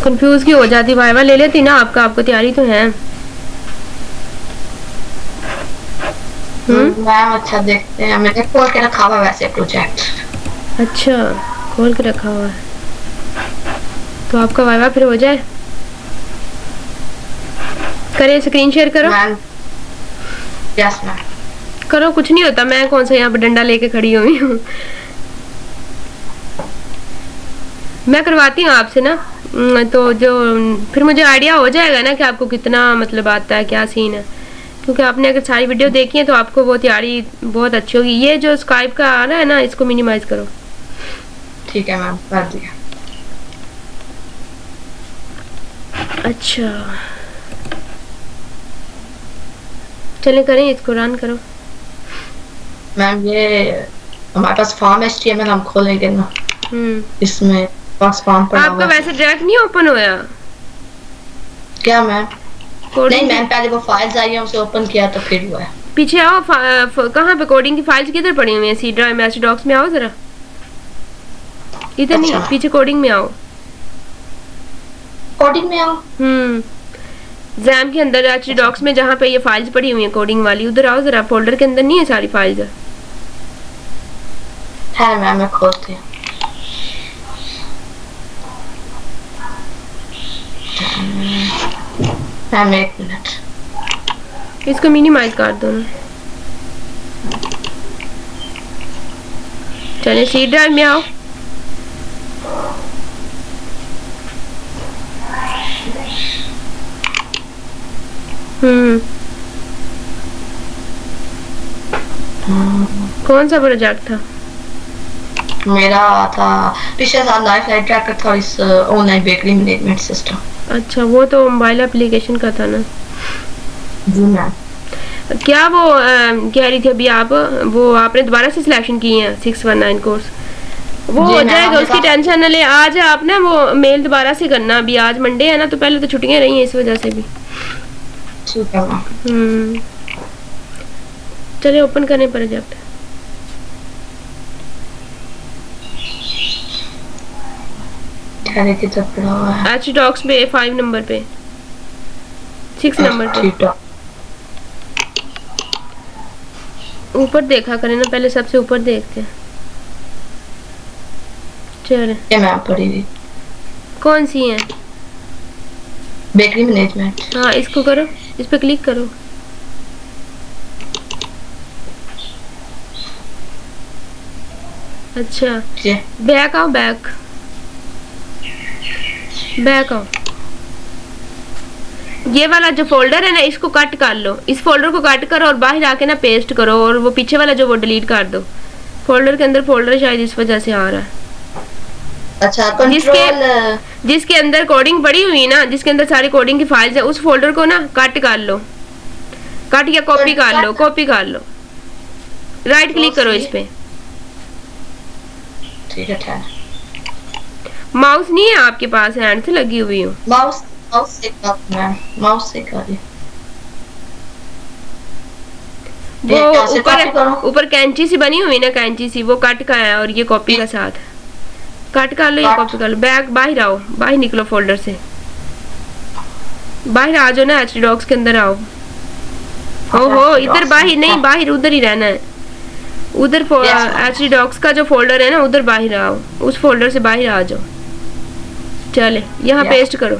Confuse क्यों हो जाती? वाइवा ले लेती ना आपका, आपको तैयारी तो है। मैम अच्छा देखते हैं, मैंने खोल के रखा हुआ वैसे प्रोजेक्ट। अच्छा, खोल के रखा हुआ है तो आपका वाइवा फिर हो जाए। करे, स्क्रीन शेयर करो। Ma'am yes ma'am. करो, कुछ नहीं होता। मैं कौन सा यहाँ पे डंडा लेके खड़ी हुई हूँ। मैं करवाती हूँ आपसे ना, तो जो फिर मुझे आइडिया हो जाएगा ना कि आपको कितना मतलब आता है, क्या सीन है। क्योंकि आपने अगर सारी वीडियो देखी है तो आपको वो तैयारी बहुत अच्छी होगी। ये जो स्काइप का आ रहा है ना, इसको मिनिमाइज करो। ठीक है मैम, कर दिया। अच्छा, चले करें, इसको रन करो। मैम ये हमारे पास फॉर्म HTML हम खोलेंगे ना, इसमें बस फॉर्म पड़ा हुआ आपका है। वैसे डायरेक्ट नहीं ओपन होया क्या मैम? नहीं कोडिंग मैम, पहले वो फाइल्स आई है, उसे ओपन किया तो फिर हुआ है। पीछे आओ। कहाँ पे कोडिंग की फाइल्स किधर पड़ी हुई है? सी ड्राइव में, एच डॉक्स में आओ जरा। इधर अच्छा, नहीं, पीछे कोडिंग में आओ। कोडिंग में आओ। जैम के अंदर एच डॉक्स में जहाँ पे ये फाइल्स पड़ी हुई है कोडिंग वाली, उधर आओ जरा। फोल्डर के अंदर नहीं है सारी फाइल्स? है मैम, मैं खोलती हूँ। मैम एक मिनट, इसको मिनिमाइज कर दो ना। चलिए सी ड्राइव में आओ। कौन सा प्रोजेक्ट था? मेरा था पिछले साल लाइफ लाइट ट्रैकर था, इस ऑनलाइन बेकरी मैनेजमेंट सिस्टम। अच्छा, वो तो मोबाइल एप्लीकेशन का था ना। जी मैम। क्या वो कह रही थी अभी आप, वो आपने दोबारा से सिलेक्शन की है 619 कोर्स? वो हो जाएगा, उसकी टेंशन न ले। आज आप ना वो मेल दोबारा से करना। अभी आज मंडे है ना, तो पहले तो छुट्टियां रही हैं इस वजह से भी। ठीक है मैम। चलिए ओपन करें प्रोजेक्ट। एच डॉक्स पे 5 नंबर पे, 6 नंबर पे ऊपर देखा करें ना, पहले सबसे ऊपर देखते हैं। चले मैम पढ़ी हुई कौन सी है? Bakery management. हाँ, इसको करो, इस पे क्लिक करो। अच्छा, बैक आओ, बैक आओ। ये वाला जो फोल्डर है ना, इसको कट कर लो। इस फोल्डर को कट करो और बाहर आके ना पेस्ट करो, और वो पीछे वाला जो वो डिलीट कर दो। फोल्डर के अंदर फोल्डर शायद इस वजह से आ रहा है। अच्छा, कंट्रोल जिसके अंदर कोडिंग पड़ी हुई है ना, जिसके अंदर सारी कोडिंग की फाइल्स है, उस फोल्डर को ना कट कर लो। कट या कॉपी कर लो, कॉपी कर लो। राइट क्लिक करो इस पे। ठीक है। माउस नहीं है आपके पास? हैंड से लगी हुई हो? माउस से कर मैम, माउस से कर। वो ऊपर कैंची सी बनी हुई ना, कैंची सी, वो कट का है और ये कॉपी का साथ। कट कर लो, ये कॉपी कर लो। बैक बाहर आओ, बाहर निकलो फोल्डर से। बाहर आ जाओ ना, एच डॉक्स के अंदर आओ। हो इधर बाहर नहीं, बाहर उधर ही रहना है। उधर एच डॉक्स का जो फोल्डर है ना, उधर बाहर आओ। उस फोल्डर से बाहर आ जाओ। चले यहाँ पेस्ट करो।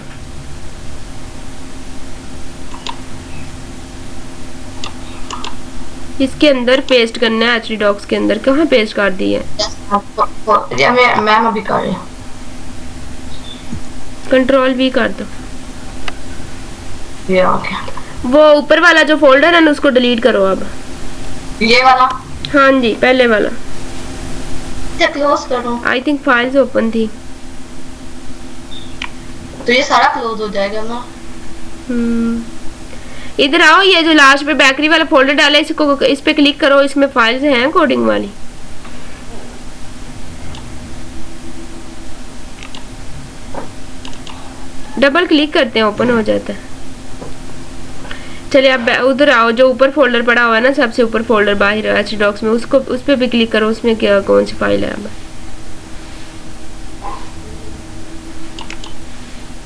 इसके अंदर पेस्ट करना है, एच डॉक्स के अंदर। कहाँ पेस्ट कर दी है? मैम अभी कर रही हूँ। कंट्रोल भी कर दो। ये आ गया। वो ऊपर वाला जो फोल्डर है ना, उसको डिलीट करो अब। ये वाला? हाँ जी, पहले वाला। क्लोज करो। आई थिंक फाइल्स ओपन थी, तो ये सारा क्लोज हो जाएगा ना। इधर आओ, ये जो लास्ट पे बेकरी वाला फोल्डर डाला है, इसको इस पे क्लिक करो। इसमें फाइल्स हैं कोडिंग वाली। डबल क्लिक करते हैं, ओपन हो जाता है। चलिए अब उधर आओ, जो ऊपर फोल्डर पड़ा हुआ है ना, सबसे ऊपर फोल्डर बाहर एच डॉक्स में, उसको उस पे भी क्लिक करो। उसमें क्या कौन सी फाइल है? अब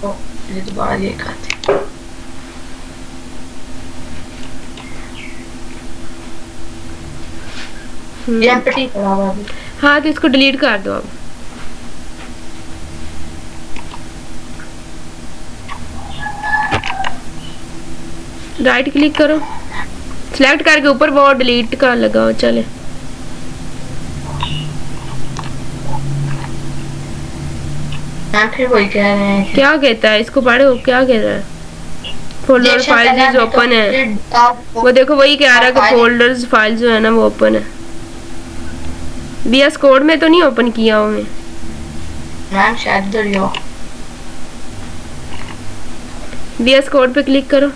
ये दोबारा ये करते। ये एम्प्टी करा हुआ अभी। हाँ तो इसको डिलीट कर दो अब। राइट क्लिक करो, सिलेक्ट करके ऊपर वो डिलीट का लगाओ। चले फिर वही कह रहे हैं। क्या कहता है, इसको पढ़ो क्या कह रहा है। फोल्डर फाइल्स ओपन है, वो देखो वही कह रहा है कि फोल्डर्स फाइल्स जो है ना वो ओपन है। VS कोड में तो नहीं ओपन किया हूँ मैम, शायद इधर ही हो। VS कोड पे क्लिक करो।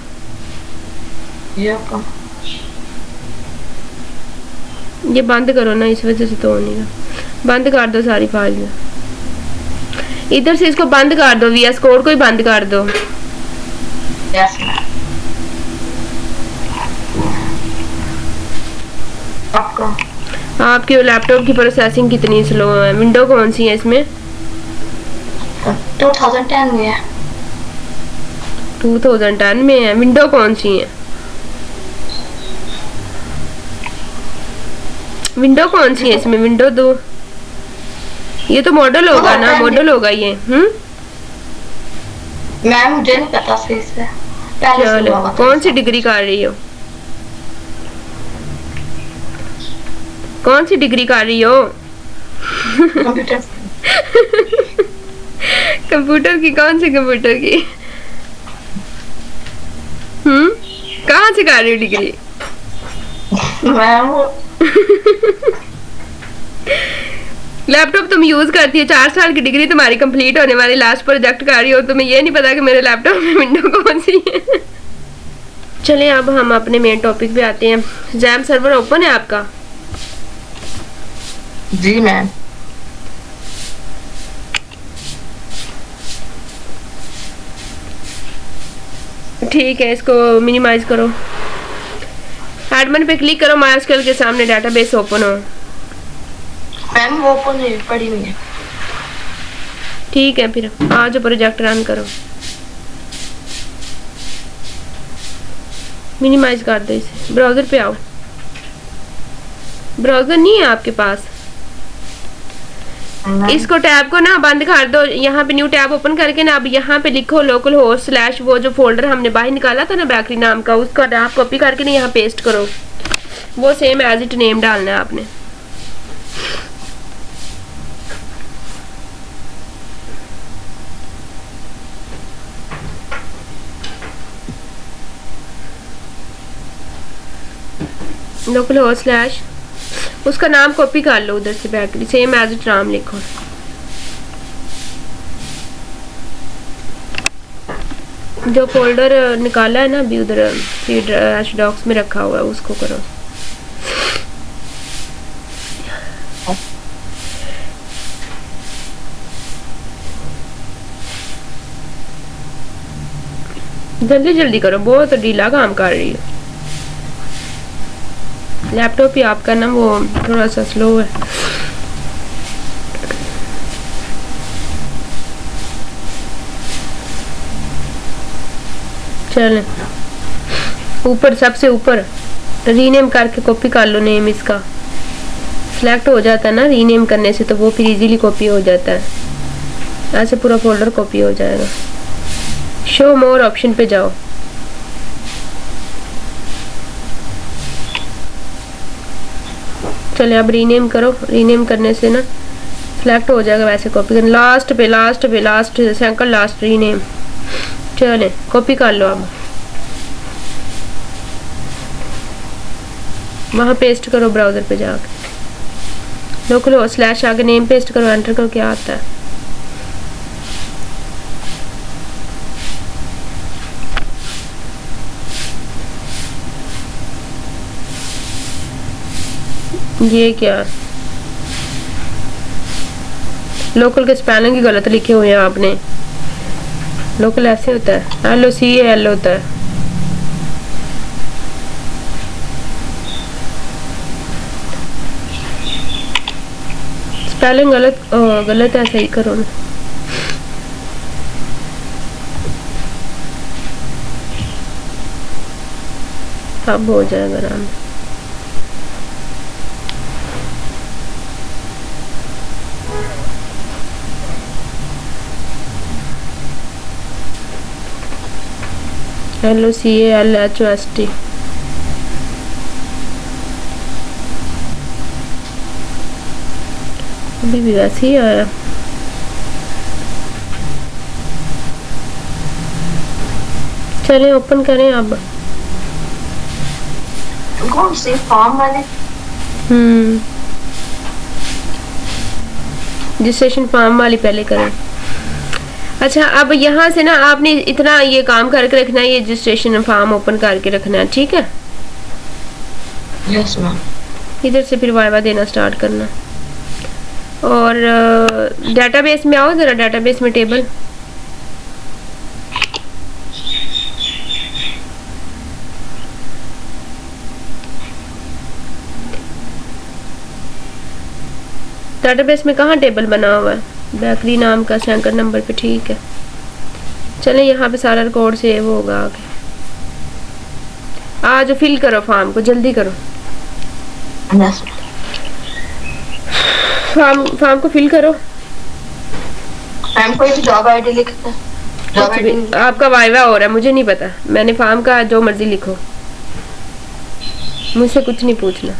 ये बंद करो ना, इस वजह से तो हो नहीं रहा। बंद कर दो सारी फाइल, इधर से इसको बंद कर दो, VS कोड को ही बंद कर दो। यस आपके लैपटॉप की प्रोसेसिंग कितनी स्लो है? विंडो कौन सी है इसमें? 2010 में है। 2010 में है। विंडो कौन सी है? विंडो कौन सी है इसमें? विंडो 2। ये तो मॉडल होगा ना, मॉडल होगा ये। मैम मुझे नहीं पता सही से। चलो कौन सी डिग्री कर रही हो? कौन सी डिग्री कर रही हो? कंप्यूटर। कंप्यूटर की? कौन सी कंप्यूटर की? कहाँ से कर रही हो डिग्री? मैम लैपटॉप तुम यूज करती है, 4 साल की डिग्री तुम्हारी कंप्लीट होने वाली, लास्ट प्रोजेक्ट कर रही हो, तुम्हें ये नहीं पता कि मेरे लैपटॉप में विंडो कौन सी है। चलें अब हम अपने मेन टॉपिक पे आते हैं। जैम सर्वर ओपन है आपका? जी मैम। ठीक है, इसको मिनिमाइज करो। एडमिन पे क्लिक करो, माइस्क्यूएल के सामने डेटाबेस ओपन हो। मैम वो ओपन नहीं पड़ी हुई है। ठीक है, फिर आज प्रोजेक्ट रन करो। मिनिमाइज कर दो इसे। ब्राउजर पे आओ। ब्राउजर नहीं है आपके पास? इसको टैब को ना बंद कर दो। यहाँ पे न्यू टैब ओपन करके ना अब यहाँ पे लिखो लोकल होस्ट स्लैश वो जो फोल्डर हमने बाहर निकाला था ना बेकरी नाम का, उसका आप कॉपी करके ना यहाँ पेस्ट करो। वो सेम एज इट नेम डालना है आपने। लोकल होस्ट स्लैश उसका नाम कॉपी कर लो उधर से, बेकरी सेम एज इट नाम लिखो। जो फोल्डर निकाला है ना अभी उधर डॉक्स में रखा हुआ है उसको करो। जल्दी जल्दी करो, बहुत ढीला काम कर रही है। लैपटॉप ही आपका ना वो थोड़ा सा स्लो है। चलें ऊपर, सबसे ऊपर रीनेम करके कॉपी कर लो। नेम इसका सिलेक्ट हो जाता है ना रीनेम करने से, तो वो फिर इजीली कॉपी हो जाता है। ऐसे पूरा फोल्डर कॉपी हो जाएगा। शो मोर ऑप्शन पे जाओ। चले अब रीनेम करो। रीनेम करने से ना सिलेक्ट हो जाएगा, वैसे कॉपी करना। लास्ट पे सेकंड लास्ट रीनेम। चले कॉपी कर लो। अब वहाँ पेस्ट करो ब्राउजर पे जाकर। लोकल हो स्लैश आगे नेम पेस्ट करो, एंटर करो, क्या आता है। ये क्या लोकल के स्पेलिंग ही गलत लिखे हुए हैं आपने। लोकल ऐसे होता है, LOCAL होता है। स्पेलिंग गलत है, सही करो ना। अब हो जाएगा आराम से। LOCALHOST अभी भी वैसे ही आया। चलें ओपन करें अब। कौन से फॉर्म वाले? रजिस्ट्रेशन फॉर्म वाली पहले करें। अच्छा, अब यहाँ से ना आपने इतना ये काम करके रखना है, ये रजिस्ट्रेशन फॉर्म ओपन करके रखना है, ठीक है? Yes ma'am. इधर से फिर वाइवा देना स्टार्ट करना। और डेटाबेस में आओ ज़रा, डेटाबेस में टेबल। डेटाबेस में कहाँ टेबल बना हुआ है? बेकरी नाम का सेकंड नंबर पे, ठीक है। चलें यहाँ पे सारा रिकॉर्ड सेव होगा आगे। आज फिल करो फॉर्म को, जल्दी करो। फॉर्म को फिल करो। मैम कोई भी जॉब आईडी लिखता है? जॉब आईडी आपका वाइवा हो रहा है, मुझे नहीं पता। मैंने फॉर्म का जो मर्जी लिखो, मुझसे कुछ नहीं पूछना।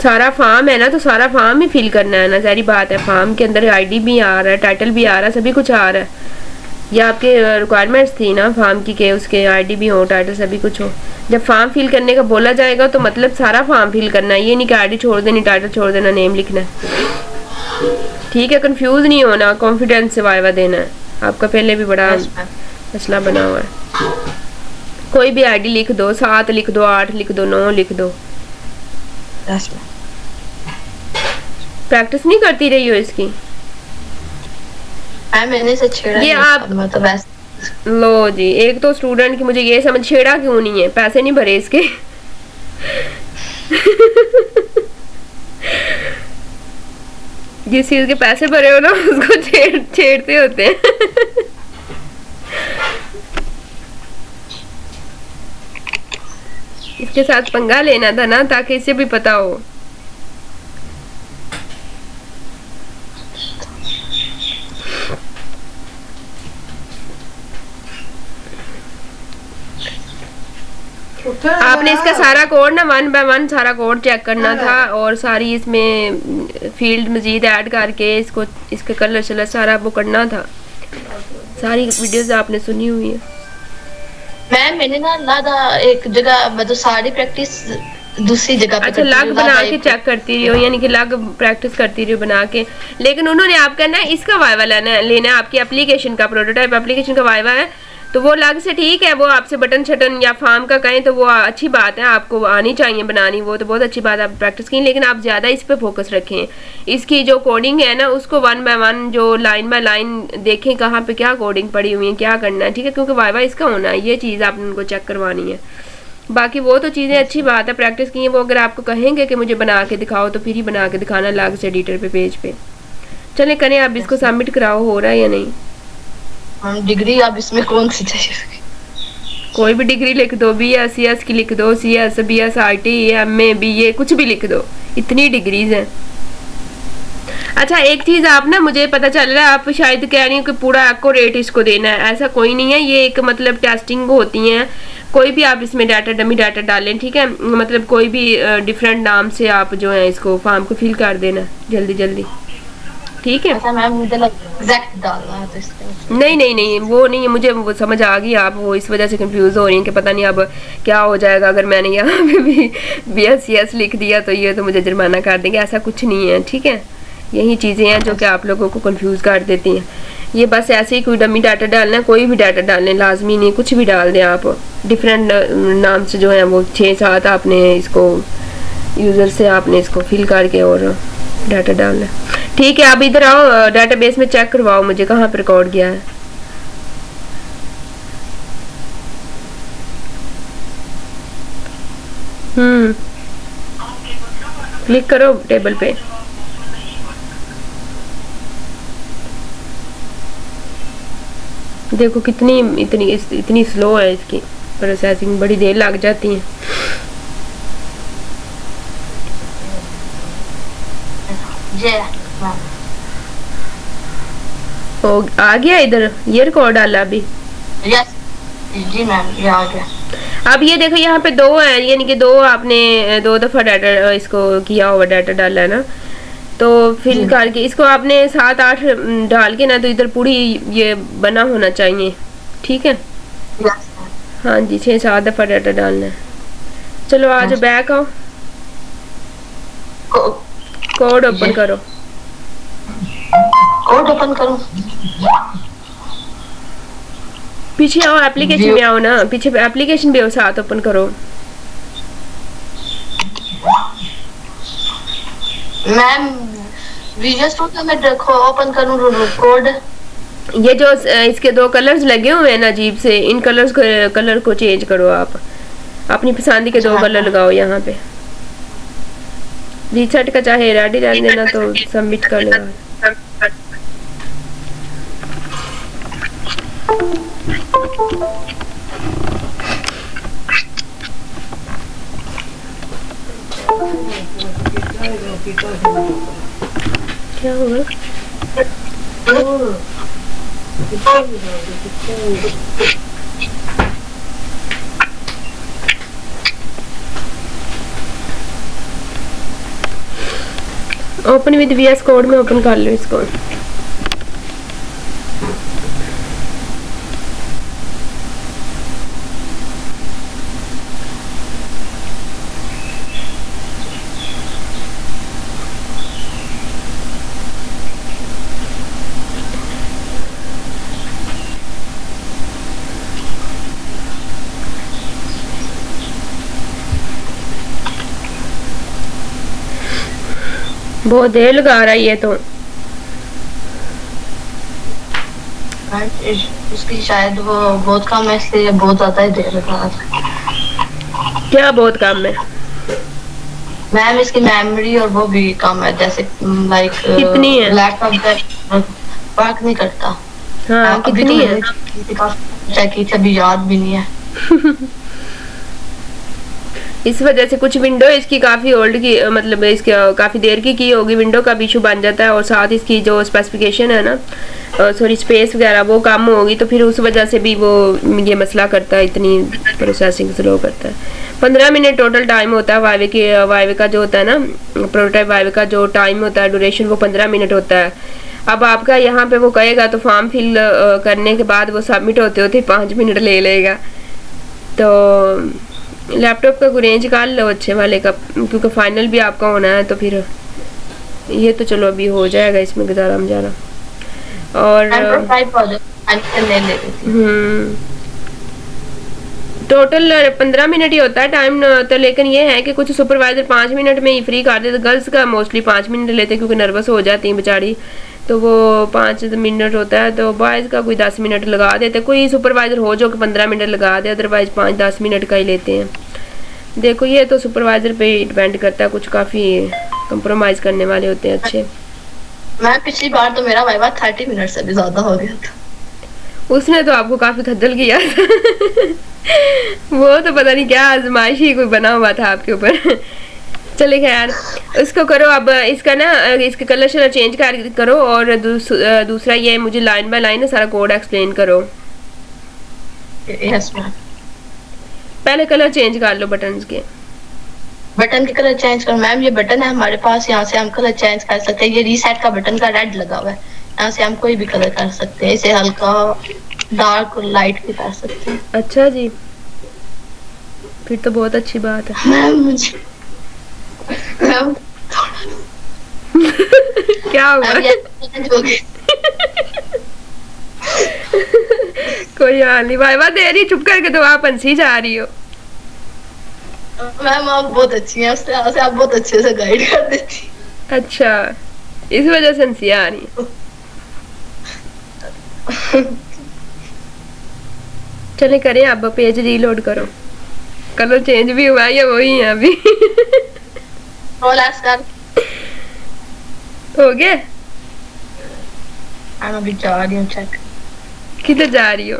सारा फॉर्म है ना, तो सारा फॉर्म ही फिल करना है ना, सारी बात है। फॉर्म के अंदर आईडी भी आ रहा है, टाइटल भी आ रहा है, सभी कुछ आ रहा है। ये आपके रिक्वायरमेंट्स थी ना फॉर्म की, के उसके आईडी भी हो, टाइटल सभी कुछ हो। जब फॉर्म फिल करने का बोला जाएगा तो मतलब सारा फॉर्म फिल करना है, ये नहीं कि आईडी छोड़ देनी, टाइटल छोड़ देना, नेम लिखना है, ठीक है? कंफ्यूज नहीं होना, कॉन्फिडेंस से वाइवा देना है। आपका पहले भी बड़ा मसला बना हुआ है। कोई भी आईडी लिख दो, 7 लिख दो, 8 लिख दो, 9 लिख दो। प्रैक्टिस नहीं करती रही हो इसकी? मैंने से छेड़ा ये आप मतलब लो जी, एक तो स्टूडेंट की मुझे ये समझ, छेड़ा क्यों नहीं है? पैसे नहीं भरे इसके? जिस चीज के पैसे भरे हो ना उसको छेड़ते होते हैं। इसके साथ पंगा लेना था ना, ताकि इसे भी पता हो। आपने इसका सारा कोड ना 1 बाय 1 सारा कोड चेक करना था, और सारी इसमें फील्ड मजीद ऐड करके इसको, इसके कलर शलर सारा वो करना था। सारी वीडियोस आपने सुनी हुई है। मैंने ना लादा एक जगह मतलब सारी प्रैक्टिस दूसरी जगह पे। अच्छा, लग बना के चेक करती रही हो, यानी कि लग प्रैक्टिस करती रही हो बना के। लेकिन उन्होंने आपका ना इसका वाइवा लेना है आपकी एप्लीकेशन का, प्रोटोटाइप एप्लीकेशन का वाइवा है, तो वो अलग से, ठीक है? वो आपसे बटन शटन या फॉर्म का कहें तो वो अच्छी बात है, आपको आनी चाहिए बनानी, वो तो बहुत अच्छी बात है, आप प्रैक्टिस की। लेकिन आप ज़्यादा इस पे फोकस रखें। इसकी जो कोडिंग है ना उसको 1 बाय 1 जो लाइन बाय लाइन देखें, कहाँ पे क्या कोडिंग पड़ी हुई है, क्या करना है, ठीक है? क्योंकि वाइवा इसका होना है, ये चीज़ आपने उनको चेक करवानी है। बाकी वो तो चीज़ें अच्छी बात है, प्रैक्टिस की है। वो अगर आपको कहेंगे कि मुझे बना के दिखाओ तो फिर ही बना के दिखाना अलग से एडिटर पे, पेज पे। चले करें, आप इसको सबमिट कराओ, हो रहा है या नहीं? डिग्री आप इसमें कौन सी चाहिए? कोई भी डिग्री लिख दो, BS की लिख दो, CS, BS IT, MA, BA, कुछ भी लिख दो, इतनी डिग्रीज हैं। अच्छा, एक चीज़ आप ना, मुझे पता चल रहा है आप शायद कह रही हो कि पूरा एक्यूरेट इसको देना है। ऐसा कोई नहीं है, ये एक मतलब टेस्टिंग होती हैं। कोई भी आप इसमें डाटा, डमी डाटा डालें, ठीक है? मतलब कोई भी डिफरेंट नाम से आप जो है इसको फॉर्म को फिल कर देना जल्दी जल्दी, ठीक है? अच्छा मैम, मुझे एग्जैक्ट डालना है तो इसके नहीं, वो नहीं है, मुझे वो समझ आ गई। आप वो इस वजह से कंफ्यूज हो रही हैं कि पता नहीं अब क्या हो जाएगा अगर मैंने यहाँ पे भी BS लिख दिया तो ये तो मुझे जुर्माना कर देंगे। ऐसा कुछ नहीं है, ठीक है? यही चीज़ें हैं जो कि आप लोगों को कंफ्यूज कर देती हैं। ये बस ऐसे ही कोई डमी डाटा डालना है, कोई भी डाटा डालने लाजमी नहीं, कुछ भी डाल दें आप। डिफरेंट नाम से जो है वो 6-7 आपने इसको यूज़र से आपने इसको फिल करके और डाटा डालना है, ठीक है? अब इधर आओ, डेटाबेस में चेक करवाओ मुझे कहाँ पर रिकॉर्ड गया है। क्लिक करो टेबल पे। देखो कितनी इतनी स्लो है इसकी प्रोसेसिंग, बड़ी देर लग जाती है। आ गया इधर, ये रिकॉर्ड डाला अभी। यस जी मैम, ये आ गया। अब ये देखो यहाँ पे 2 है, यानी कि 2 आपने 2 दफ़ा डाटा इसको किया हुआ, डाटा डाला है ना, तो फिल करके इसको आपने 7-8 डाल के ना, तो इधर पूरी ये बना होना चाहिए, ठीक है। हाँ जी, 6-7 दफ़ा डाटा डालना है। चलो आज बैक आओ, कोड ओपन करो। कोड ओपन करूं? पीछे आओ, एप्लीकेशन में आओ ना, पीछे एप्लीकेशन भी हो, साथ ओपन करो। मैम विजुअल स्टूडियो में देखो, ओपन करूं कोड। ये जो इसके 2 कलर्स लगे हुए हैं ना अजीब से, इन कलर को चेंज करो आप, अपनी पसंद के 2 कलर लगाओ यहाँ पे। रीसेट का चाहे रेडी रहने देना, तो सबमिट कर लेगा। क्या होगा? ओपन विद वीएस कोड में ओपन कर लो इसको। बहुत देर लगा रहा है ये तो। इसकी शायद वो बहुत कम है, इसलिए बहुत ज्यादा ही देर लगा रहा है। क्या बहुत कम है? मैम इसकी मेमोरी और वो भी कम है, जैसे लाइक कितनी है? लैपटॉप वर्क नहीं करता। हाँ, कितनी है? चेक की थी, अभी याद भी नहीं है। इस वजह से कुछ विंडो इसकी काफ़ी ओल्ड की, मतलब इसकी काफ़ी देर की होगी, विंडो का भी इशू बन जाता है, और साथ इसकी जो स्पेसिफिकेशन है ना, सॉरी स्पेस वगैरह, वो कम होगी, तो फिर उस वजह से भी वो ये मसला करता है, इतनी प्रोसेसिंग स्लो करता है। 15 मिनट टोटल टाइम होता है वाईवे का जो होता है ना, प्रोटोटाइप वाईवे का जो टाइम होता है, ड्यूरेशन, वो 15 मिनट होता है। अब आपका यहाँ पे वो कहेगा, तो फॉर्म फिल करने के बाद वो सबमिट होते होते 5 मिनट ले लेगा। तो लैपटॉप का रेंज निकाल लो अच्छे वाले का, क्योंकि फाइनल भी आपका होना है, तो फिर ये तो चलो अभी हो जाएगा इसमें गुजारा मजारा। और टोटल 15 मिनट ही होता है टाइम तो, लेकिन ये है कि कुछ सुपरवाइजर 5 मिनट में ही फ्री कर देते। गर्ल्स का मोस्टली 5 मिनट लेते, क्योंकि नर्वस हो जाती हैं बेचारी, तो वो 5 मिनट होता है। तो बॉयज़ का कोई 10 मिनट लगा देते, कोई सुपरवाइजर हो जो कि 15 मिनट लगा दे, अदरवाइज 5-10 मिनट का ही लेते हैं। देखो ये तो सुपरवाइजर पे डिपेंड करता है, कुछ काफ़ी कंप्रोमाइज़ करने वाले होते हैं अच्छे। मैं पिछली बार तो मेरा वाइवा 30 मिनट से भी ज़्यादा हो गया था। उसने तो आपको काफ़ी खज्जल किया वो तो पता नहीं क्या आजमाइश ही कोई बना हुआ था आपके ऊपर चले खैर, इसको करो अब, इसका ना इसके कलर शलर चेंज करो, और दूसरा ये मुझे लाइन बाय लाइन सारा कोड एक्सप्लेन करो। Yes ma'am. पहले कलर चेंज कर लो बटन्स के। बटन के कलर चेंज करो मैम, ये बटन है हमारे पास, यहाँ से हम कलर चेंज कर सकते हैं। ये रीसेट का बटन का रेड लगा हुआ है, यहाँ से हम कोई भी कलर कर सकते हैं, इसे हल्का डार्क और लाइट भी कर सकते हैं। अच्छा जी, फिर तो बहुत अच्छी बात है। मैम मुझे क्या हुआ? कोई हाल नहीं, वाइवा दे रही, चुप करके तो आप हंसी जा रही हो। मैम आप बहुत अच्छी हैं, उससे आप बहुत अच्छे से गाइड कर देती। अच्छा, इस वजह से हंसी आ रही है। चले करें, अब पेज रीलोड करो। कलर चेंज भी हुआ है या वही है अभी? हो गया? मैं अभी जा रही हूँ चेक। किधर जा रही हो?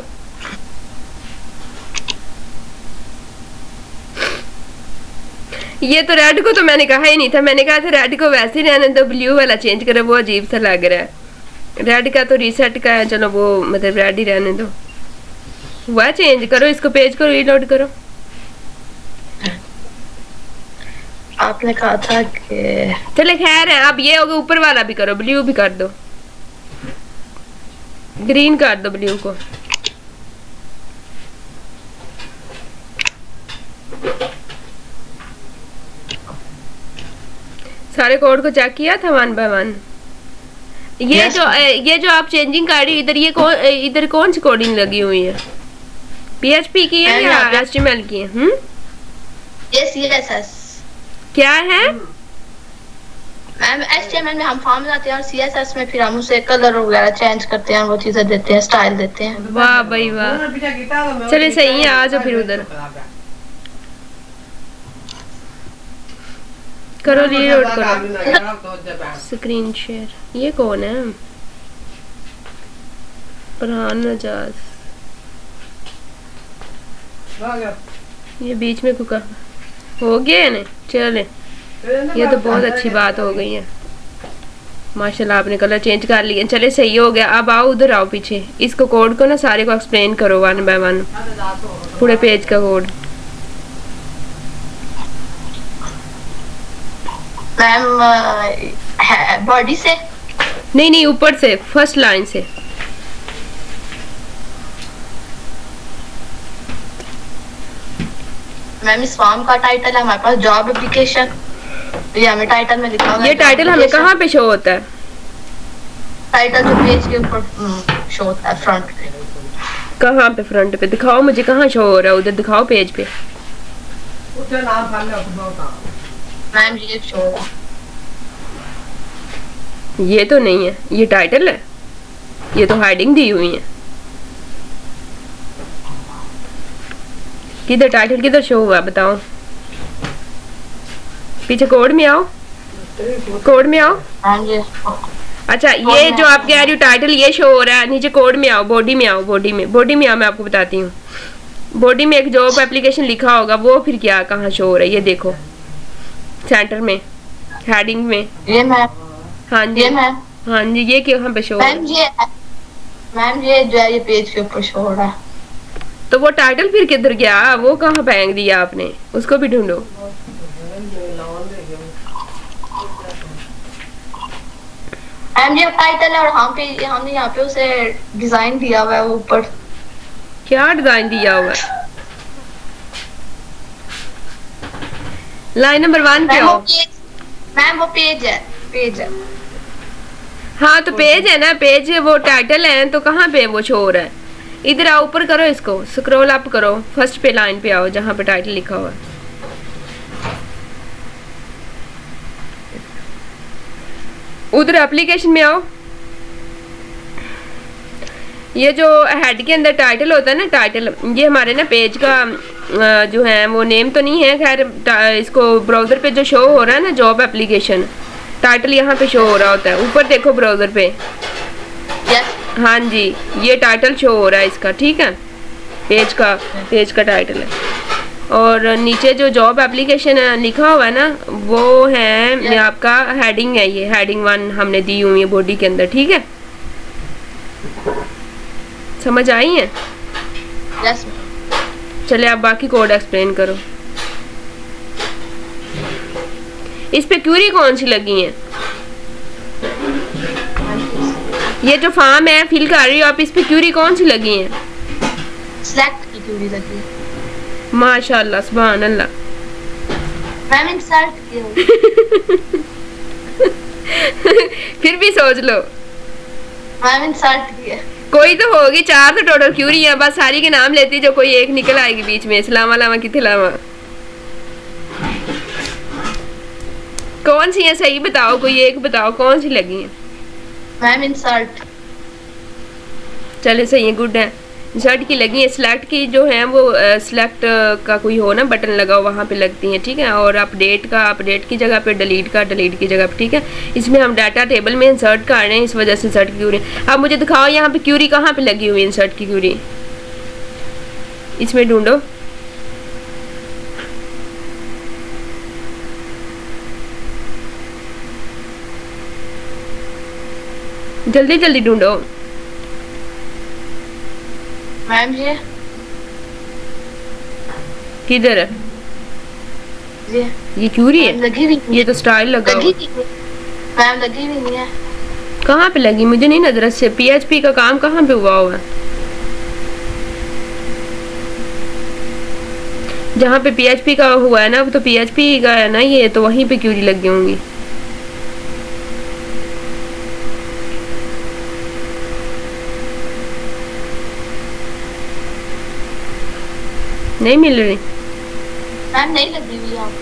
ये तो रेड को तो मैंने कहा ही नहीं था, मैंने कहा था रेड को वैसे ही रहने दो, ब्लू वाला चेंज करो, वो अजीब सा लग रहा है। रेड का तो रीसेट का है, चलो वो मतलब रेड ही रहने दो। वह चेंज करो, इसको पेज को रीलोड करो। आपने कहा था कि चले खैर है, अब ये होगा, ऊपर वाला भी करो, ब्लू भी कर दो, ग्रीन कर दो ब्लू को। सारे कोड को चेक किया था 1 बाय 1। ये जो आप चेंजिंग कर रही हो इधर, ये इधर कौन सी कोडिंग लगी हुई है? PHP की है या HTML की है? ये CSS क्या है मैम? HTML में हम फॉर्म लाते हैं और CSS में फिर हम उसे कलर वगैरह चेंज करते हैं, वो चीजें देते हैं, स्टाइल देते हैं। वाह भाई वाह, चले सही है, आ जाओ फिर उधर करो, रीलोड करो, स्क्रीन शेयर। ये कौन है? फरहान नजाज। ये बीच में कुका हो गया है ना? चले, ये तो बहुत अच्छी बात हो गई है, माशाल्लाह आपने कलर चेंज कर लिया। चले सही हो गया। अब आओ उधर आओ पीछे, इसको कोड को ना सारे को एक्सप्लेन करो 1 बाय 1, पूरे पेज का कोड। मैम बॉडी से नहीं, ऊपर से, फर्स्ट लाइन से। मैम इस फॉर्म का टाइटल है हमारे पास जॉब एप्लीकेशन, ये हमें टाइटल में लिखा हुआ है। ये टाइटल हमें कहाँ पे शो होता है? टाइटल जो पेज के ऊपर शो होता है, फ्रंट पे। कहाँ पे? फ्रंट पे दिखाओ मुझे, कहाँ शो हो रहा है? उधर दिखाओ पेज पे। मैम ये शो हो रहा है। ये तो नहीं है, ये टाइटल है, ये तो हेडिंग दी हुई है। किधर टाइटल, किधर शो हुआ बताओ? पीछे कोड में आओ, कोड में आओ। अच्छा, ये जो आप कह रही हो टाइटल ये शो हो रहा है, नीचे कोड में आओ, बॉडी में आओ, बॉडी में आओ, मैं आपको बताती हूँ। बॉडी में एक जॉब एप्लीकेशन लिखा होगा, वो फिर क्या कहाँ शो हो रहा है? ये देखो सेंटर में, हेडिंग में। ये मैम, हाँ जी, ये मैम, हाँ जी, ये कहाँ पे शो? मैम ये जो है ये पेज के ऊपर शो हो रहा है। तो वो टाइटल फिर किधर गया? वो कहाँ फेंक दिया आपने? उसको भी ढूंढो। मैम ये टाइटल है और हमने यहाँ पे उसे डिजाइन दिया हुआ है ऊपर। क्या डिजाइन दिया हुआ है? लाइन नंबर 1 पे आओ। मैम वो पेज है। हाँ तो पेज है ना, पेज वो टाइटल है, तो कहाँ पे वो शो हो रहा है? इधर आओ, ऊपर करो, इसको स्क्रॉल अप करो, फर्स्ट पे लाइन पे आओ जहाँ पे टाइटल लिखा हुआ है। उधर एप्लीकेशन में आओ। ये जो हेड के अंदर टाइटल होता है ना, टाइटल, ये हमारे ना पेज का जो है वो नेम तो नहीं है, खैर इसको ब्राउजर पे जो शो हो रहा है ना जॉब एप्लीकेशन, टाइटल यहाँ पे शो हो रहा होता है। ऊपर देखो ब्राउजर पे, हाँ जी, ये टाइटल शो हो रहा है इसका, ठीक है, पेज का टाइटल है। और नीचे जो जॉब एप्लीकेशन है लिखा हुआ है ना, वो है आपका हेडिंग है, ये हेडिंग 1 हमने दी हुई है बॉडी के अंदर, ठीक है? समझ आई है? यस। चले आप बाकी कोड एक्सप्लेन करो। इस पे क्यूरी कौन सी लगी है? ये जो फॉर्म है फिल कर रही हो आप, इस पे क्यूरी कौन सी लगी है? सिलेक्ट की क्यूरी लगी है। माशाल्लाह, सुभान अल्लाह। मैम इंसर्ट की फिर भी सोच लो। मैम इंसर्ट की है। कोई तो होगी, 4 तो टोटल क्यूरी है, बस सारी के नाम लेती जो कोई एक निकल आएगी बीच में। सलामा लामा किथे लामा, कौन सी है सही बताओ, कोई एक बताओ कौन सी लगी है? Ma'am insert. चले सही है, गुड है। इंसर्ट की लगी है। सिलेक्ट की जो है वो सिलेक्ट का कोई हो ना बटन लगा हो वहाँ पे लगती हैं, ठीक है। और अपडेट की जगह पे डिलीट की जगह पे, ठीक है। इसमें हम डाटा टेबल में इंसर्ट कर रहे हैं, इस वजह से इंसर्ट की क्यूरी। अब मुझे दिखाओ यहाँ पे क्यूरी कहाँ पे लगी हुई है, इंसर्ट की क्यूरी इसमें ढूंढो। जल्दी जल्दी ढूंढो। मैम किधर है ये क्यूरी है? लगी हुई, ये तो स्टाइल लगा हुआ। मैम लगी हुई नहीं है। कहाँ पे लगी? मुझे नहीं नजर से। PHP का काम कहाँ पे हुआ है? जहाँ पे PHP का हुआ है ना, तो PHP का है ना ये, तो वहीं पे क्यूरी लगी होंगी। नहीं मिल रही मैम, नहीं लगी हुई आप।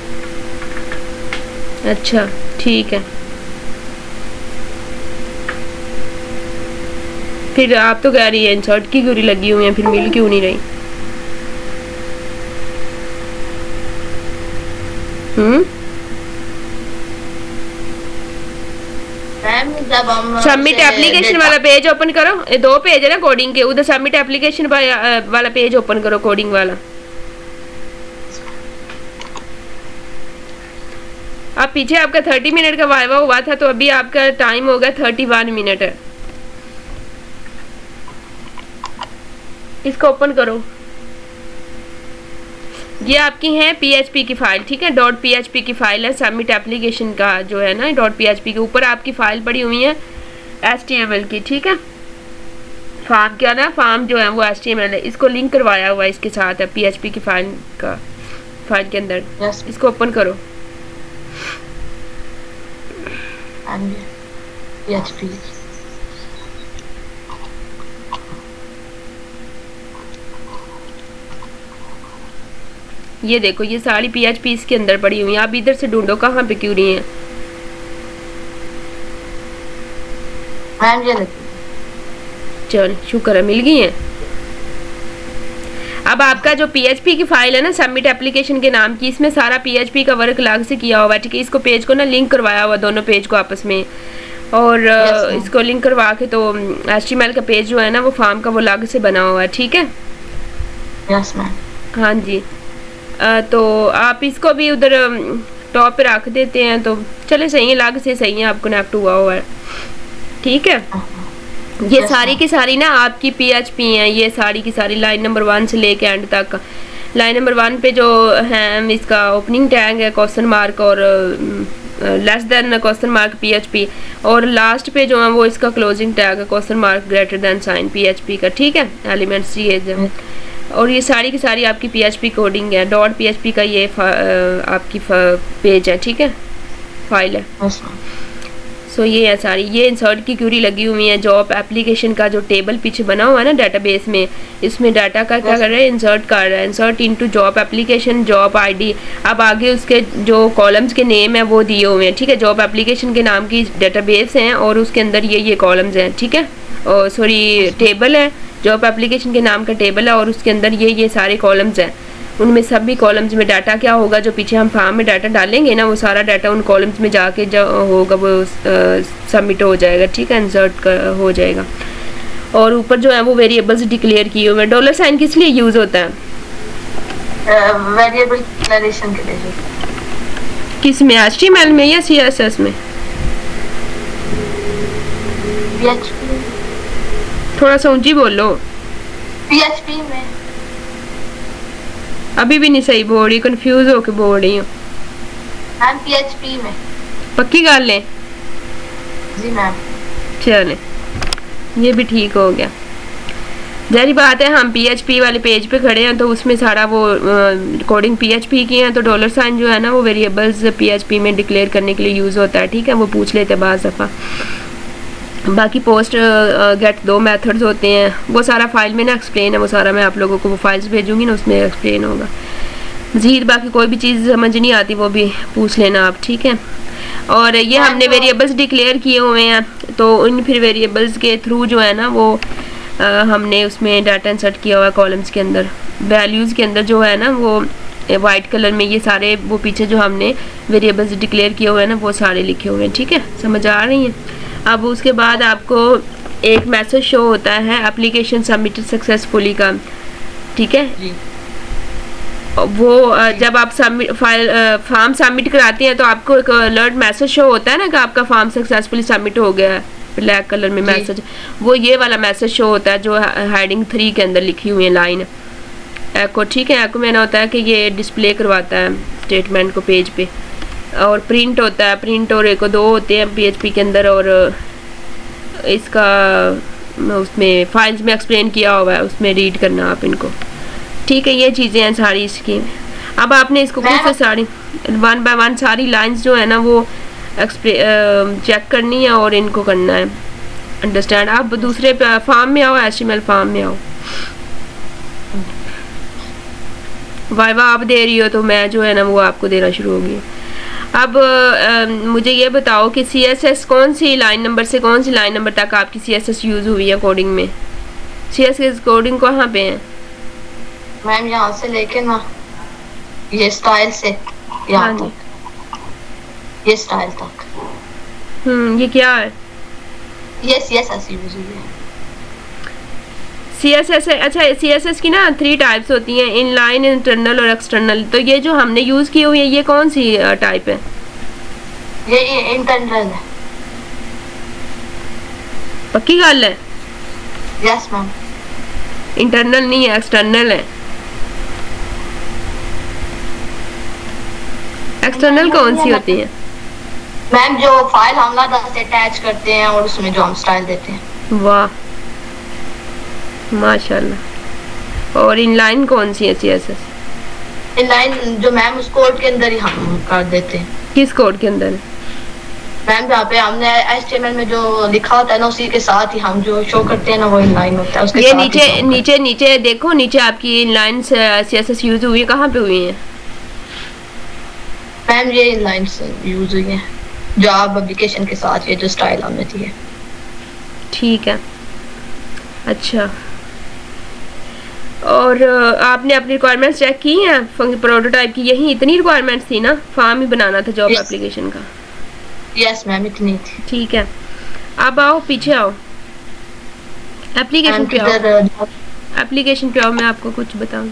अच्छा ठीक है। फिर आप तो कह रही है इंसर्ट की क्यूरी लगी हुई है, फिर मिल क्यों नहीं रही? मैम जब हम सबमिट एप्लीकेशन वाला पेज ओपन करो। ये 2 पेज है ना कोडिंग के, उधर सबमिट एप्लीकेशन वाला पेज ओपन करो, कोडिंग वाला। अब पीछे आपका 30 मिनट का वाइवा हुआ था, तो अभी आपका टाइम होगा 31 मिनट है। इसको ओपन करो। ये आपकी है PHP की फाइल, ठीक है। .php की फाइल है, सबमिट एप्लीकेशन का जो है ना .php के ऊपर आपकी फाइल पड़ी हुई है HTML की, ठीक है। फॉर्म क्या ना, फॉर्म जो है वो HTML है, इसको लिंक करवाया हुआ है इसके साथ है PHP की फाइल के अंदर। इसको ओपन करो। PHP ये देखो, ये सारी PHP इसके अंदर पड़ी हुई है। आप इधर से ढूंढो कहाँ पे क्यूरी है। चल शुक्र है मिल गई है। अब आपका जो PHP की फाइल है ना, सबमिट एप्लीकेशन के नाम की, इसमें सारा PHP का वर्क अलग से किया हुआ है, ठीक है। इसको पेज को ना लिंक करवाया हुआ, दोनों पेज को आपस में, और इसको लिंक करवा के तो HTML का पेज जो है ना वो फॉर्म का वो अलग से बना हुआ है, ठीक है। Yes ma'am. हाँ जी। तो आप इसको भी उधर टॉप पे रख देते हैं तो चले, सही है, अलग से सही है, आपको कनेक्ट हुआ है, ठीक है। ये सारी की सारी ना आपकी PHP हैं, ये सारी की सारी लाइन नंबर 1 से लेके एंड तक। लाइन नंबर 1 पे जो है इसका ओपनिंग टैग है क्वेश्चन मार्क और less than question mark PHP, और लास्ट पे जो है वो इसका क्लोजिंग टैग है question mark greater than sign PHP का, ठीक है। एलिमेंट्स ये और ये सारी की सारी आपकी PHP कोडिंग है। .php का ये आपकी पेज है, ठीक है, फाइल है। सो ये है सारी, ये इंसर्ट की क्यूरी लगी हुई है। जॉब एप्लीकेशन का जो टेबल पीछे बना हुआ है ना डेटाबेस में, इसमें डाटा का क्या कर रहा है, इंसर्ट कर रहा है, insert into job application job ID। अब आगे उसके जो कॉलम्स के नेम है वो दिए हुए हैं, ठीक है। जॉब एप्लीकेशन के नाम की डेटाबेस हैं और उसके अंदर ये कॉलम्स हैं, ठीक है। और सॉरी टेबल है, जॉब एप्लीकेशन के नाम का टेबल है और उसके अंदर ये सारे कॉलम्स हैं। उनमें सभी कॉलम्स में डाटा क्या होगा, जो पीछे हम फॉर्म में डाटा डालेंगे ना, वो सारा डाटा उन कॉलम्स में जाके जो होगा वो सबमिट हो जाएगा, ठीक है, इंसर्ट हो जाएगा। और ऊपर जो है वो वेरिएबल्स डिक्लेयर किए हुए हैं। $साइन किस लिए यूज होता है? वेरिएबल डिक्लेरेशन के लिए। किस में, HTML में या CSS में? PHP। थोड़ा सा ऊंची बोल लो। PHP में। अभी भी नहीं सही बोल रही, कंफ्यूज होके बोल रही हूँ। मैम PHP में। पक्की गल है? जी मैम। चले, ये भी ठीक हो गया। जारी बात है, हम PHP वाले पेज पे खड़े हैं तो उसमें सारा वो कोडिंग PHP की है, तो $साइन जो है ना वो वेरिएबल्स PHP में डिक्लेयर करने के लिए यूज़ होता है, ठीक है। वो पूछ लेते हैं बाज़ दफ़ा। बाकी पोस्ट गेट 2 मेथड्स होते हैं, वो सारा फाइल में ना एक्सप्लेन है, वो सारा मैं आप लोगों को वो फाइल्स भेजूंगी ना, उसमें एक्सप्लेन होगा मज़ीद। बाकी कोई भी चीज़ समझ नहीं आती वो भी पूछ लेना आप, ठीक है। और ये हमने वेरिएबल्स डिक्लेयर किए हुए हैं, तो उन फिर वेरिएबल्स के थ्रू जो है ना वो हमने उसमें डाटा इंसर्ट किया हुआ है कॉलम्स के अंदर। वैल्यूज़ के अंदर जो है ना वो वाइट कलर में ये सारे वो पीछे जो हमने वेरिएबल्स डिक्लेयर किए हुए हैं ना वो सारे लिखे हुए हैं, ठीक है, समझ आ रही हैं। अब उसके बाद आपको एक मैसेज शो होता है एप्लीकेशन सबमिटेड सक्सेसफुली का, ठीक है जी वो जब आप फॉर्म सबमिट कराती हैं तो आपको एक अलर्ट मैसेज शो होता है ना कि आपका फॉर्म सक्सेसफुली सबमिट हो गया है, ब्लैक कलर में मैसेज, वो ये वाला मैसेज शो होता है जो हेडिंग 3 के अंदर लिखी हुई है लाइन एको, ठीक है। एको में होता है कि ये डिस्प्ले करवाता है स्टेटमेंट को पेज पे, और प्रिंट होता है, प्रिंट और एको 2 होते हैं PHP के अंदर, और इसका उसमें फाइल्स में एक्सप्लेन किया हुआ है, उसमें रीड करना आप इनको, ठीक है। ये चीज़ें हैं सारी इसकी। अब आपने इसको खुद से सारी 1 बाय 1 सारी लाइंस जो है ना वो चेक करनी है और इनको करना है अंडरस्टैंड। अब दूसरे फॉर्म में आओ, HTML फॉर्म में आओ। वाइवा आप दे रही हो तो मैं जो है ना वो आपको देना शुरू होगी। अब मुझे ये बताओ कि CSS कौन सी लाइन नंबर से कौन सी लाइन नंबर तक आपकी CSS यूज़ हुई है कोडिंग में? CSS कोडिंग कहाँ पे है मैम? यहाँ से लेके ना ये स्टाइल से यहाँ तक, ये स्टाइल तक। ये क्या है? ये CSS यूज हुई है। CSS है, अच्छा CSS की ना 3 टाइप्स होती हैं, इनलाइन, इंटरनल और एक्सटर्नल। तो ये जो हमने यूज़ की हुई है ये कौन सी टाइप है? ये इंटरनल है। पक्की गल है? Yes ma'am. इंटरनल नहीं है, एक्सटर्नल है। एक्सटर्नल कौन सी होती है मैम? जो फाइल हम लादा से अटैच करते हैं और उसमें जो हम स्टाइल देते हैं। वाह माशाल्लाह। और इनलाइन कौन सी है CSS? इनलाइन जो मैम उस कोड के अंदर ही हम कर देते हैं। किस कोड के अंदर? मैम जहाँ पे हमने HTML में जो लिखा होता है ना उसी के साथ ही हम जो शो करते हैं ना वो इनलाइन होता है। उसके ये साथ नीचे नीचे नीचे देखो, नीचे आपकी इनलाइन CSS यूज हुई है, कहाँ पे हुई है मैम? ये इनलाइन यूज हुई है जो आप एप्लीकेशन के साथ ये जो स्टाइल हमने दी है। ठीक है, अच्छा। और आपने अपनी रिक्वायरमेंट्स चेक की हैं प्रोटोटाइप की? यही इतनी रिक्वायरमेंट्स थी ना, फॉर्म ही बनाना था जॉब एप्लीकेशन का? यस मैम इतनी थी। ठीक है, अब आओ पीछे आओ, एप्लीकेशन पे आओ। एप्लीकेशन पे आओ, मैं आपको कुछ बताऊं।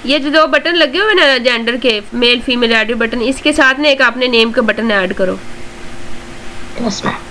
ये जो 2 बटन लगे हुए ना जेंडर के, मेल फीमेल एड बटन, इसके साथ ना एक आपने नेम का बटन ऐड करो। Yes ma'am.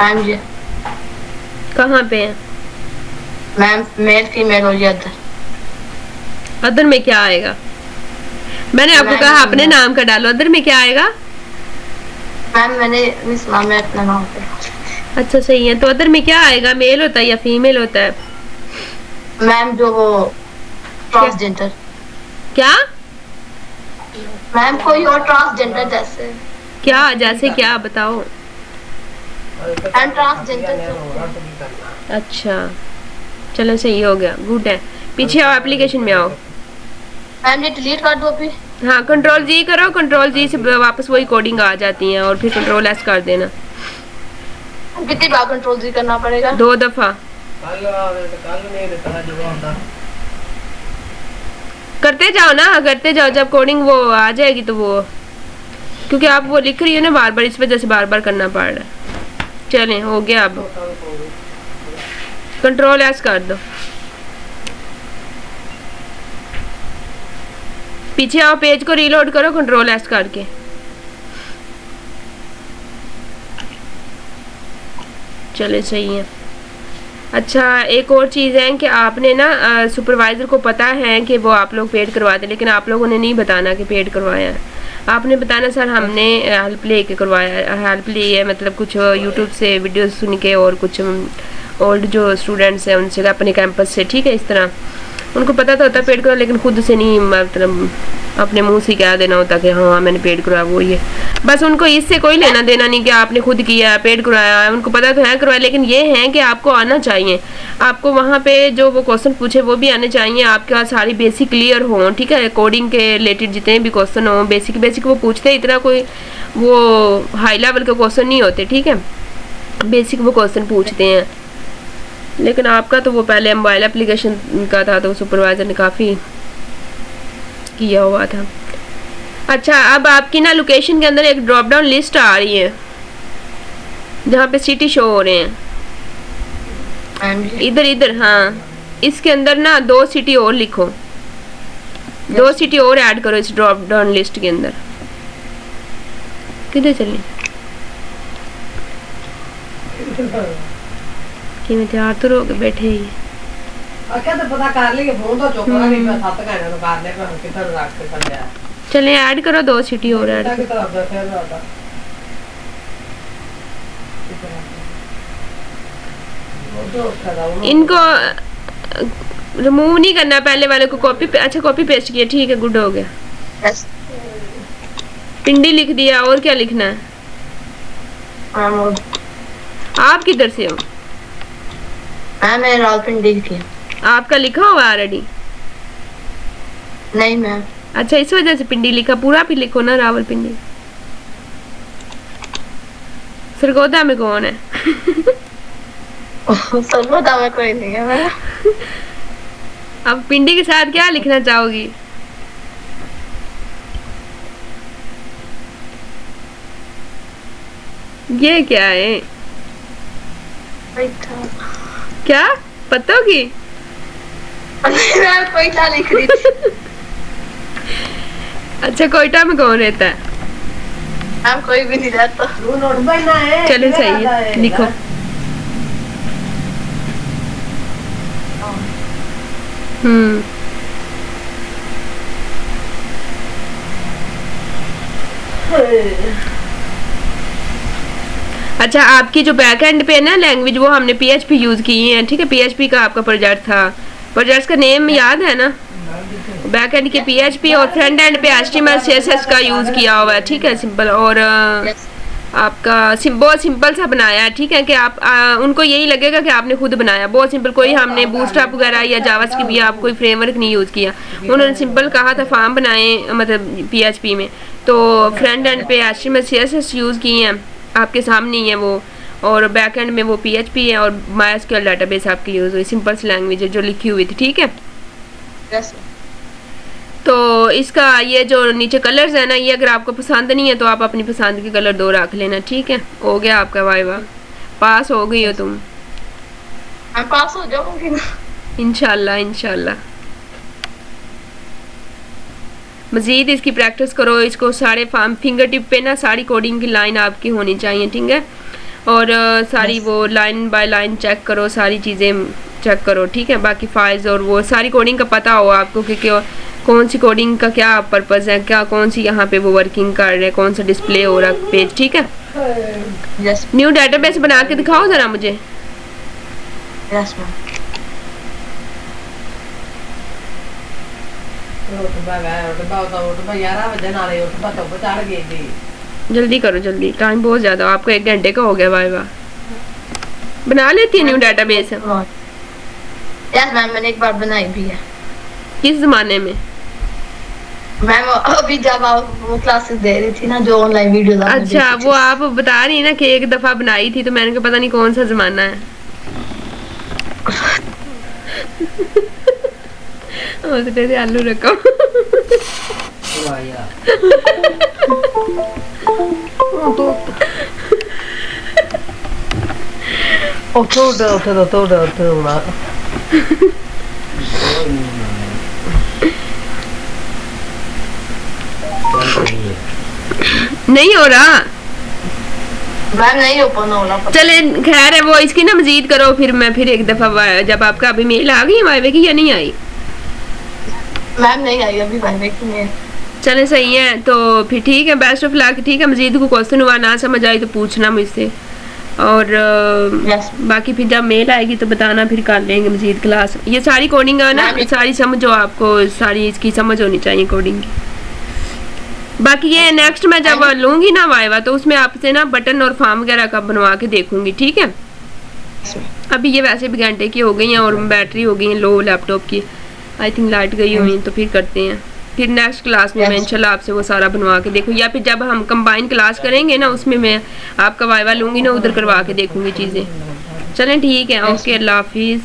मैम जी कहाँ पे है मैम? मेल फीमेल और ये अदर। अदर में क्या आएगा? मैंने आपको कहा अपने नाम का डालो, अदर में क्या आएगा? मैम मैंने मिस मैम मैं अपना नाम पे। अच्छा सही है, तो अदर में क्या आएगा? मेल होता है या फीमेल होता है? मैम जो वो ट्रांसजेंडर। क्या मैम? कोई और ट्रांसजेंडर जैसे। क्या जैसे क्या बताओ? ट्रांसजेंडर। अच्छा चलो सही हो गया, गुड है। पीछे आओ, एप्लीकेशन में आओ। मैम ये डिलीट कर दो अभी। हाँ कंट्रोल जी करो, कंट्रोल जी से वापस वही कोडिंग आ जाती है, और फिर कंट्रोल एस कर देना। कितनी बार कंट्रोल जी करना पड़ेगा? 2 दफा करते जाओ ना, करते जाओ, जब कोडिंग वो आ जाएगी तो वो, क्योंकि आप वो लिख रही हो ना बार बार, इस वजह से बार बार करना पड़ रहा है। चलें हो गया, अब कंट्रोल एस कर दो। पीछे आओ, पेज को रीलोड करो कंट्रोल एस करके। चले सही है। अच्छा, एक और चीज़ है कि आपने ना सुपरवाइज़र को पता है कि वो आप लोग पेड करवाते, लेकिन आप लोगों ने नहीं बताना कि पेड करवाया है। आपने बताना सर हमने हेल्प ले के करवाया, हेल्प ली है, मतलब कुछ यूट्यूब से वीडियो सुन के और कुछ ओल्ड जो स्टूडेंट्स हैं उनसे अपने कैंपस से, ठीक है। इस तरह उनको पता तो होता पेड करवा, लेकिन खुद से नहीं, मतलब अपने मुंह से कह देना होता कि हाँ मैंने पेड करवाया वो ये। बस उनको इससे कोई लेना देना नहीं कि आपने खुद किया पेड करवाया, उनको पता तो है करवाया, लेकिन ये है कि आपको आना चाहिए। आपको वहाँ पे जो वो क्वेश्चन पूछे वो भी आने चाहिए, आपके पास सारी बेसिक क्लियर हो, ठीक है। कोडिंग के रिलेटेड जितने भी क्वेश्चन हो बेसिक बेसिक वो पूछते हैं, इतना कोई वो हाई लेवल के क्वेश्चन नहीं होते, ठीक है। बेसिक वो क्वेश्चन पूछते हैं। लेकिन आपका तो वो पहले मोबाइल एप्लीकेशन का था तो सुपरवाइजर ने काफ़ी किया हुआ था। अच्छा, अब आपकी ना लोकेशन के अंदर एक ड्रॉप डाउन लिस्ट आ रही है जहाँ पे सिटी शो हो रहे हैं, इधर इधर, हाँ। इसके अंदर ना 2 सिटी और लिखो, 2 सिटी और ऐड करो इस ड्रॉप डाउन लिस्ट के अंदर। किधर चले कि मैं तैयार तो हो के बैठे ही अच्छा तो पता कर लिए फोन तो चुकना नहीं मैं 7 घंटे तो कर ले पर किधर रख के चल गया। चले ऐड करो 2 सिटी और ऐड की तरफ से फिर आता वो तो खड़ा इनको रिमूव नहीं करना, पहले वाले को कॉपी, अच्छा कॉपी पेस्ट किया, ठीक है, गुड हो गया। यस पिंडी लिख दिया, और क्या लिखना है? आप किधर से हो? मैं रावलपिंडी की। आपका लिखा हुआ ऑलरेडी? नहीं मैम। अच्छा, इस वजह से पिंडी लिखा, पूरा भी लिखो ना रावलपिंडी। सरगोदा में कौन है? सरगोदा में कोई नहीं है मेरा। अब पिंडी के साथ क्या लिखना चाहोगी? ये क्या है? क्या पता होगी? मैं कोयटा लिख रही थी। अच्छा, कोयटा में कौन रहता है? मैम कोई भी नहीं रहता। वो नोट बनना है। चलो सही है, लिखो। अच्छा, आपकी जो बैक एंड पे है ना लैंग्वेज, वो हमने PHP यूज की है, ठीक है। PHP का आपका प्रोजेक्ट था, प्रोजेक्ट का नेम याद है ना? बैक एंड के PHP और फ्रंट एंड पे HTML CSS का यूज किया हुआ है, ठीक है, सिंपल। और आपका बहुत सिंपल सा बनाया है, ठीक है, कि आप उनको यही लगेगा कि आपने खुद बनाया, बहुत सिंपल। कोई हमने बूटस्ट्रैप वगैरह या जावास्क्रिप्ट या आप कोई फ्रेमवर्क नहीं यूज़ किया, उन्होंने सिंपल कहा था फॉर्म बनाए, मतलब PHP में। तो फ्रंट एंड पे HTML CSS यूज़ किए हैं, आपके सामने ही है वो। और बैक एंड में वो PHP है और MySQL डाटाबेस आपकी यूज़ हुई, सिंपल सी लैंग्वेज है जो लिखी हुई थी, ठीक है। यस। तो इसका ये जो नीचे कलर्स है ना, ये अगर आपको पसंद नहीं है तो आप अपनी पसंद के कलर 2 रख लेना, ठीक है। हो गया आपका वाइवा, पास हो गई हो तुम। मैं पास हो जाऊंगी ना इंशाल्लाह इंशाल्लाह। मज़ीद इसकी प्रैक्टिस करो, इसको सारे फिंगर टिप पे ना सारी कोडिंग की लाइन आपकी होनी चाहिए, ठीक है। और सारी वो लाइन बाय लाइन चेक करो, सारी चीज़ें चेक करो, ठीक है। बाकी फाइल्स और वो सारी कोडिंग का पता हो आपको कि कौन सी कोडिंग का क्या पर्पस है, क्या कौन सी यहाँ पे वो वर्किंग कर रहे हैं, कौन सा डिस्प्ले हो रहा पेज, ठीक है। यस। न्यू डेटाबेस बना के दिखाओ ज़रा मुझे। Yes ma'am. जल्दी करो जल्दी, टाइम बहुत ज़्यादा, आपको 1 घंटे का हो गया वाइवा। बना लेती है न्यू डेटाबेस? यस मैम, मैंने एक बार बनाई भी है। किस ज़माने में? मैम अभी जब आप वो क्लासेस दे रही थी ना, जो ऑनलाइन वीडियोस। अच्छा, वो आप बता रही ना कि एक दफ़ा बनाई थी, तो मैंने कहा पता नहीं कौन सा ज़माना है। तेरे आलू रखो। नहीं हो रहा। मैम नहीं ओपन हो रहा। चले खैर है, वो इसकी ना मजीद करो, फिर मैं फिर एक दफा जब आपका अभी मेल आ गई वाइवे की या नहीं आई? मैम नहीं आई अभी वाइवे की मेल। चले सही है, तो फिर ठीक है, बेस्ट ऑफ लक। ठीक है, मजीद को क्वेश्चन हुआ ना समझ आई तो पूछना मुझसे, और बाकी फिर जब मेल आएगी तो बताना, फिर कर लेंगे मजीद क्लास। ये सारी कोडिंग है ना, सारी समझो, आपको सारी इसकी समझ होनी चाहिए कोडिंग की। बाकी ये नेक्स्ट मैं जब लूंगी ना वाइवा, तो उसमें आपसे ना बटन और फॉर्म वगैरह का बनवा के देखूंगी, ठीक है? अभी ये वैसे भी घंटे की हो गई हैं और बैटरी हो गई है लो लैपटॉप की, आई थिंक लाइट गई हुई है, तो फिर करते हैं। फिर नेक्स्ट क्लास में मैं इंशाल्लाह आपसे वो सारा बनवा के देखूँ, या फिर जब हम कंबाइन क्लास करेंगे ना उसमें मैं आपका वाइवा लूंगी ना, उधर करवा के देखूंगी चीज़ें। चलें ठीक है, ओके, अल्लाह हाफिज़।